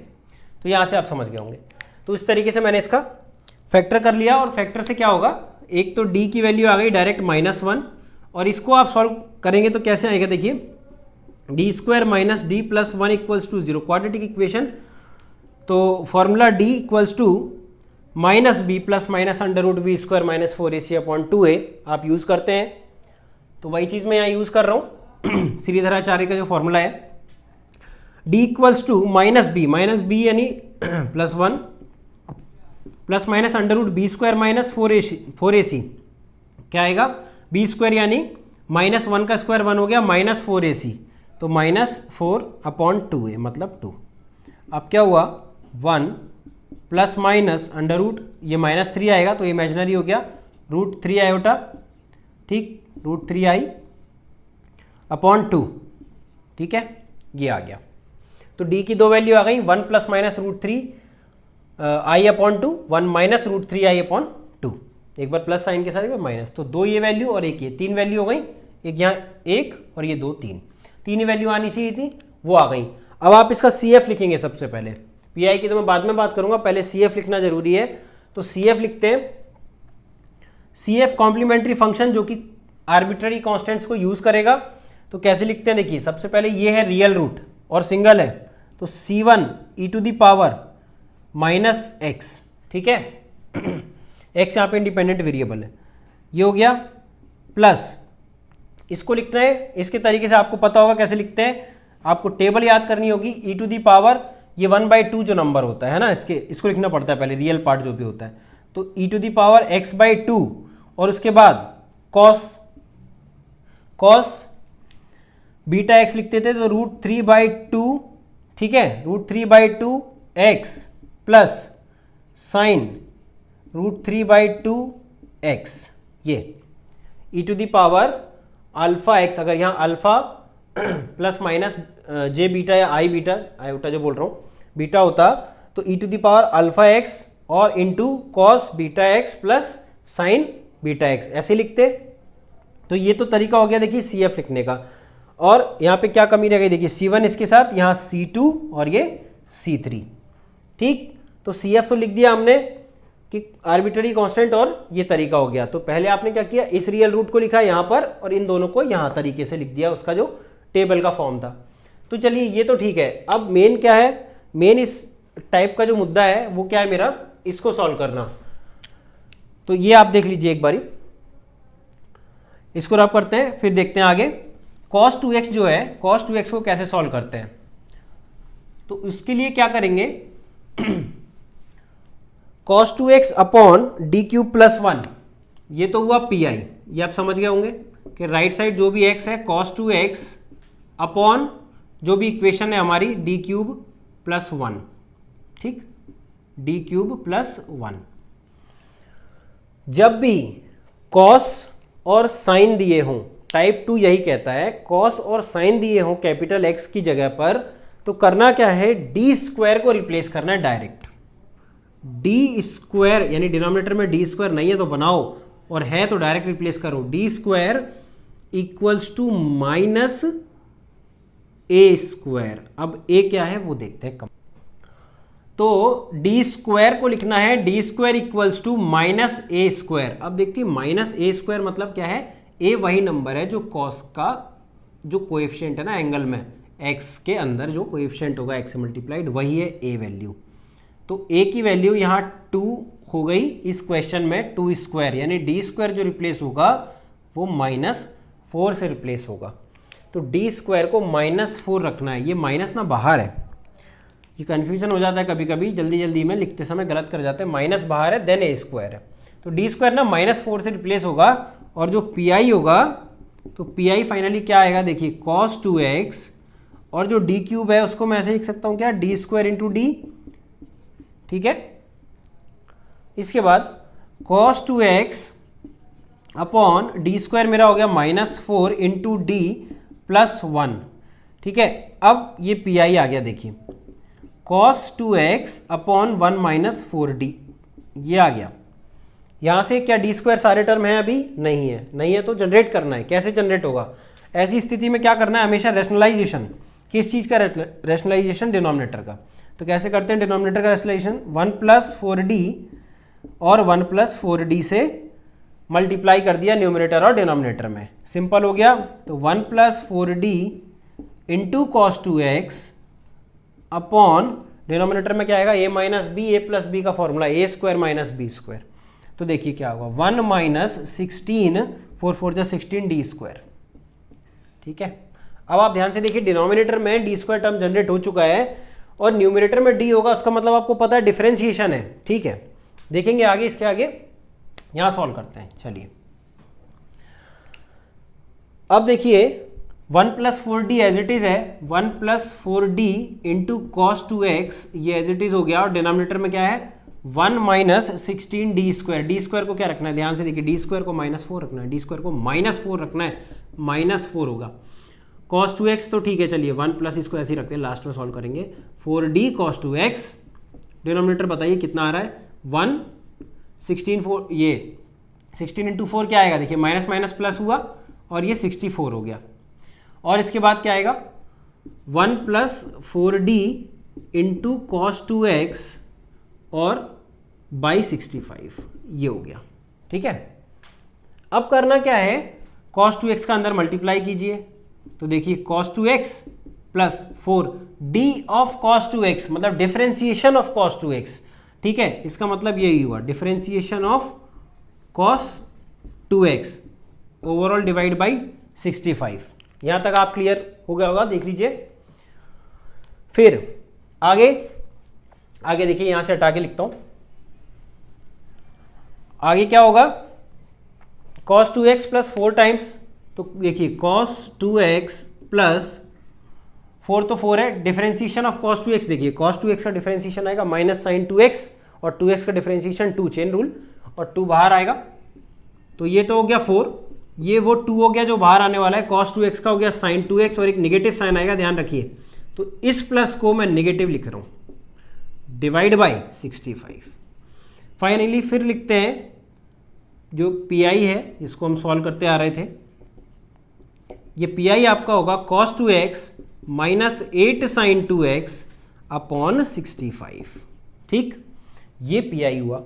तो यहाँ से आप समझ गए होंगे। तो इस तरीके से मैंने इसका फैक्टर कर लिया और फैक्टर से क्या होगा, एक तो डी की वैल्यू आ गई डायरेक्ट -1 और इसको आप सॉल्व करेंगे तो कैसे आएगा देखिए, D square minus D plus 1 equals to 0, quadratic equation. तो formula D equals to minus B plus minus under root B square minus 4ac upon 2a आप यूज़ करते हैं। तो वही चीज़ मैं यहाँ यूज़ कर रहा हूँ श्रीधराचार्य का जो फॉर्मूला है, D equals to minus B यानी +1 plus minus under root B square minus 4ac क्या आएगा, बी स्क्वायर यानी -1 का स्क्वायर 1 हो गया -4ac, तो -4/2a मतलब 2। अब क्या हुआ 1 प्लस माइनस अंडर रूट, ये -3 आएगा तो ये इमेजिनरी हो गया, √3 आयोटा, ठीक, √3i/2, ठीक है, ये आ गया। तो d की दो वैल्यू आ गई, 1 plus minus √3 i/2, 1 minus √3i/2, एक बार प्लस साइन के साथ एक बार माइनस, तो 2 ये वैल्यू और एक ये, 3 वैल्यू हो गई, एक यहाँ 1 और ये 2 3, 3 ही वैल्यू आनी चाहिए थी, वो आ गई। अब आप इसका CF लिखेंगे सबसे पहले, PI की तो मैं बाद में बात करूंगा, पहले CF लिखना जरूरी है। तो CF लिखते हैं, CF कॉम्प्लीमेंट्री फंक्शन जो कि आर्बिट्ररी कॉन्स्टेंट्स को यूज करेगा। तो कैसे लिखते हैं, देखिए सबसे पहले ये है रियल रूट और सिंगल है, तो C1 e⁻⁻x, ठीक है x यहाँ पे इंडिपेंडेंट वेरिएबल है, ये हो गया, प्लस इसको लिखना है इसके तरीके से, आपको पता होगा कैसे लिखते हैं, आपको टेबल याद करनी होगी, e⁻, ये 1/2 जो नंबर होता है ना, इसको लिखना पड़ता है पहले, रियल पार्ट जो भी होता है, तो e⁻x/2 और उसके बाद cos βx लिखते थे, तो √3/2, ठीक है, √3/2x प्लस साइन √3/2x, ये e⁻∝x, अगर यहाँ अल्फा प्लस माइनस जे बीटा या आई बीटा जो बोल रहा हूँ बीटा होता, तो e⁻∝x और into cos βx plus sign βx, ऐसे लिखते। तो ये तो तरीका हो गया देखिए CF लिखने का। और यहाँ पे क्या कमी रह गई, देखिए C1 इसके साथ, यहाँ C2 और ये C3, ठीक। तो CF तो लिख दिया हमने कि आर्बिट्ररी कांस्टेंट, और ये तरीका हो गया। तो पहले आपने क्या किया, इस रियल रूट को लिखा यहाँ पर और इन दोनों को यहाँ तरीके से लिख दिया, उसका जो टेबल का फॉर्म था। तो चलिए ये तो ठीक है। अब मेन क्या है, मेन इस टाइप का जो मुद्दा है वो क्या है मेरा, इसको सॉल्व करना। तो ये आप देख लीजिए एक बारी, इसको रब करते हैं फिर देखते हैं आगे। cos 2x जो है, cos 2x को कैसे सॉल्व करते हैं, तो उसके लिए क्या करेंगे cos 2x अपॉन d³ + 1, ये तो हुआ PI, ये आप समझ गए होंगे कि राइट साइड जो भी x है cos 2x अपॉन जो भी इक्वेशन है हमारी d³ + 1, ठीक, d³ + 1। जब भी cos और साइन दिए हों, टाइप 2 यही कहता है, cos और साइन दिए हों कैपिटल X की जगह पर, तो करना क्या है, d² को रिप्लेस करना है डायरेक्ट। d² यानी डिनोमिनेटर में d² नहीं है तो बनाओ, और है तो डायरेक्ट रिप्लेस करो। d² = -a²। अब a क्या है वो देखते हैं। तो d² को लिखना है, d² = -a²। अब देखिए -a² मतलब क्या है, a वही नंबर है जो cos का जो कोएफिशिएंट है ना एंगल में, x के अंदर जो कोएफिशिएंट होगा x से मल्टीप्लाइड, वही है a वैल्यू। तो a की वैल्यू यहाँ 2 हो गई इस क्वेश्चन में, 2², यानी d² जो रिप्लेस होगा वो -4 से रिप्लेस होगा। तो d² को -4 रखना है, ये माइनस ना बाहर है, ये कन्फ्यूजन हो जाता है कभी कभी, जल्दी जल्दी में लिखते समय गलत कर जाते हैं, माइनस बाहर है देन a² है। तो d² ना -4 से रिप्लेस होगा, और जो PI होगा तो PI फाइनली क्या आएगा, देखिए cos 2x, और जो d³ है उसको मैं ऐसे लिख सकता हूँ क्या, d² × d, ठीक है। इसके बाद cos 2x अपॉन d² मेरा हो गया -4 × d + 1, ठीक है। अब ये PI आ गया, देखिए cos 2x अपॉन 1 - 4d, ये आ गया। यहाँ से क्या d² सारे टर्म है, अभी नहीं है, नहीं है तो जनरेट करना है। कैसे जनरेट होगा, ऐसी स्थिति में क्या करना है, हमेशा रैशनलाइजेशन, किस चीज़ का रैशनलाइजेशन, डिनोमिनेटर का। तो कैसे करते हैं डिनोमिनेटर का रैशनलाइजेशन, 1 + 4d और 1 + 4d से मल्टीप्लाई कर दिया न्यूमरेटर और डिनोमिनेटर में, सिंपल हो गया। तो 1 + 4d × cos 2x upon denominator में क्या आएगा, a - b, a + b का फॉर्मूला a² - b²। तो देखिए क्या होगा, 1 - 16, 4 × 4 = 16 d²। ठीक है। अब आप ध्यान से देखिए, डिनोमिनेटर में डी स्क्वायर टर्म जनरेट हो चुका है और न्यूमिनेटर में डी होगा, उसका मतलब आपको पता है डिफरेंशिएशन है, ठीक है। देखेंगे आगे, इसके आगे यहां सॉल्व करते हैं। चलिए अब देखिए 1 + 4d एज इट इज है, 1 + 4d इंटू cos 2x, ये एज इट इज हो गया, और डिनोमिनेटर में क्या है 1 - 16d²। डी स्क्वायर को क्या रखना है, ध्यान से देखिए, डी स्क्वायर को -4 रखना है, डी स्क्वायर को -4 रखना है, -4 होगा। cos 2x तो ठीक है, चलिए 1 प्लस इसको ऐसे ही रखते हैं, लास्ट में सॉल्व करेंगे। 4d cos 2x, डिनोमिनेटर बताइए कितना आ रहा है 1, 16 4, ये 16 × 4 क्या आएगा, देखिए माइनस माइनस प्लस हुआ और ये 64 हो गया। और इसके बाद क्या आएगा 1 + 4d इंटू cos 2x और बाई 65, ये हो गया, ठीक है। अब करना क्या है, cos 2x का अंदर मल्टीप्लाई कीजिए, तो देखिए cos 2x + 4d of cos 2x, मतलब डिफरेंशिएशन ऑफ cos 2x, ठीक है। इसका मतलब यही हुआ, differentiation of cos 2x overall divide by 65। यहां तक आप क्लियर हो गया होगा, देख लीजिए। फिर आगे देखिए, यहां से हटा के लिखता हूं, आगे क्या होगा cos 2x + 4 टाइम्स, तो देखिए cos 2x + 4 तो 4 है, डिफरेंशिएशन ऑफ cos 2x, देखिए cos 2x का डिफरेंशिएशन आएगा -sin 2x और 2x का डिफरेंशिएशन 2, चेन रूल, और 2 बाहर आएगा, तो ये तो हो गया 4, ये वो 2 हो गया जो बाहर आने वाला है, cos 2x का हो गया sin 2x, और एक नेगेटिव साइन आएगा, ध्यान रखिए। तो इस प्लस को मैं नेगेटिव लिख रहा हूं, डिवाइड बाई 65। फाइनली फिर लिखते हैं जो PI है, इसको हम सॉल्व करते आ रहे थे, ये PI आपका होगा cos 2x -8 sin 2x upon 65, ठीक, ये PI हुआ।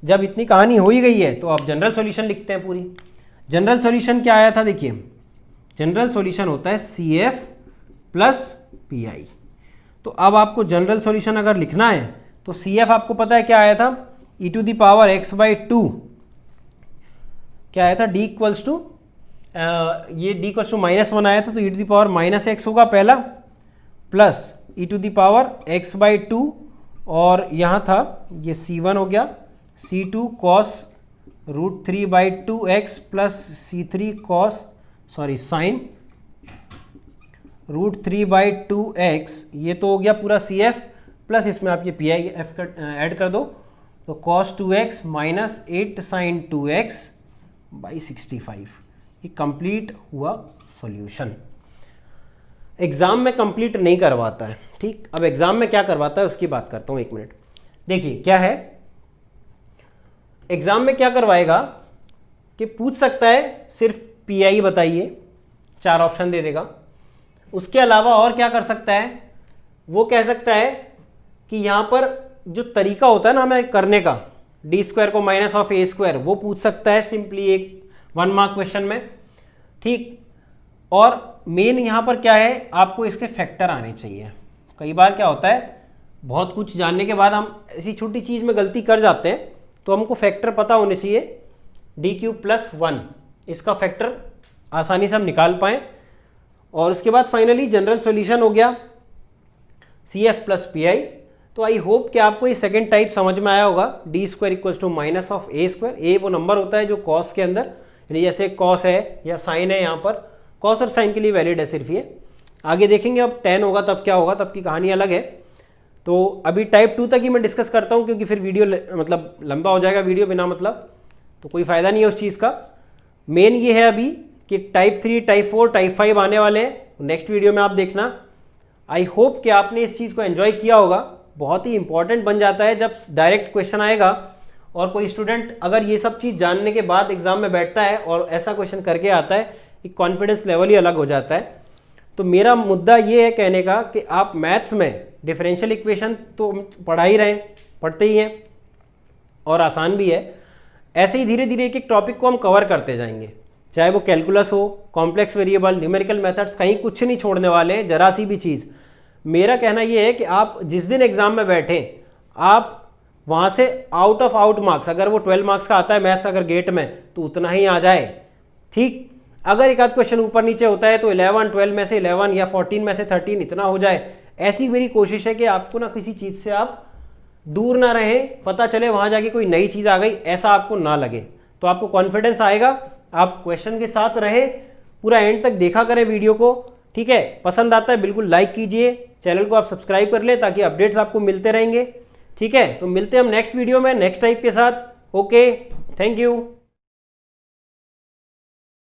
जब इतनी कहानी हो ही गई है तो आप जनरल सॉल्यूशन लिखते हैं पूरी। जनरल सॉल्यूशन क्या आया था, देखिए जनरल सॉल्यूशन होता है CF + PI। तो अब आपको जनरल सॉल्यूशन अगर लिखना है तो CF आपको पता है क्या आया था, e⁻x/2, क्या आया था, d इक्वल्स टू, ये d इक्वल्स टू -1 आया था, तो e⁻−x होगा पहला, प्लस e⁻x/2, और यहाँ था ये C1 हो गया, C2 cos √3/2x plus C3 cos sin √3/2x, ये तो हो गया पूरा CF, प्लस इसमें आप ये PIF का ऐड कर दो, तो cos 2x -8 sin 2x by 65, ये कंप्लीट हुआ सॉल्यूशन। एग्जाम में कंप्लीट नहीं करवाता है, ठीक। अब एग्जाम में क्या करवाता है उसकी बात करता हूँ, 1 मिनट। देखिए क्या है, एग्जाम में क्या करवाएगा कि पूछ सकता है सिर्फ PI बताइए, 4 ऑप्शन दे देगा। उसके अलावा और क्या कर सकता है, वो कह सकता है कि यहाँ पर जो तरीका होता है ना हमें करने का, d² को -(a²), वो पूछ सकता है सिंपली एक 1 मार्क क्वेश्चन में, ठीक। और मेन यहाँ पर क्या है, आपको इसके फैक्टर आने चाहिए। कई बार क्या होता है, बहुत कुछ जानने के बाद हम ऐसी छोटी चीज़ में गलती कर जाते हैं, तो हमको फैक्टर पता होने चाहिए, d³ + 1, इसका फैक्टर आसानी से हम निकाल पाएँ। और उसके बाद फाइनली जनरल सॉल्यूशन हो गया CF + PI। तो आई होप कि आपको ये सेकंड टाइप समझ में आया होगा, d² = -(a²). a वो नंबर होता है जो cos के अंदर, यानी जैसे cos है या sin है, यहाँ पर cos और sin के लिए वैलिड है सिर्फ ये। आगे देखेंगे अब tan होगा तब क्या होगा, तब की कहानी अलग है। तो अभी टाइप 2 तक ही मैं डिस्कस करता हूँ, क्योंकि फिर वीडियो मतलब लंबा हो जाएगा, वीडियो बिना मतलब, तो कोई फ़ायदा नहीं है उस चीज़ का। मेन ये है अभी कि टाइप 3, टाइप 4, टाइप 5 आने वाले हैं, नेक्स्ट वीडियो में आप देखना। आई होप कि आपने इस चीज़ को एंजॉय किया होगा। बहुत ही इंपॉर्टेंट बन जाता है जब डायरेक्ट क्वेश्चन आएगा और कोई स्टूडेंट अगर ये सब चीज़ जानने के बाद एग्जाम में बैठता है और ऐसा क्वेश्चन करके आता है, एक कॉन्फिडेंस लेवल ही अलग हो जाता है। तो मेरा मुद्दा ये है कहने का कि आप मैथ्स में डिफरेंशियल इक्वेशन तो पढ़ा ही रहे, पढ़ते ही हैं और आसान भी है। ऐसे ही धीरे धीरे एक एक टॉपिक को हम कवर करते जाएंगे, चाहे वो कैलकुलस हो, कॉम्प्लेक्स वेरिएबल, न्यूमेरिकल मेथड्स, कहीं कुछ नहीं छोड़ने वाले हैं, जरा सी भी चीज़। मेरा कहना ये है कि आप जिस दिन एग्जाम में बैठें, आप वहाँ से आउट ऑफ आउट मार्क्स, अगर वो 12 मार्क्स का आता है मैथ्स अगर गेट में, तो उतना ही आ जाए, ठीक। अगर एक आध क्वेश्चन ऊपर नीचे होता है तो 11 12 में से 11 या 14 में से 13 इतना हो जाए, ऐसी मेरी कोशिश है कि आपको ना किसी चीज़ से आप दूर ना रहे, पता चले वहाँ जाके कोई नई चीज़ आ गई ऐसा आपको ना लगे, तो आपको कॉन्फिडेंस आएगा। आप क्वेश्चन के साथ रहे, पूरा एंड तक देखा करें वीडियो को, ठीक है। पसंद आता है बिल्कुल लाइक कीजिए, चैनल को आप सब्सक्राइब कर लें ताकि अपडेट्स आपको मिलते रहेंगे, ठीक है। तो मिलते हैं हम नेक्स्ट वीडियो में नेक्स्ट टाइप के साथ। Okay, thank you.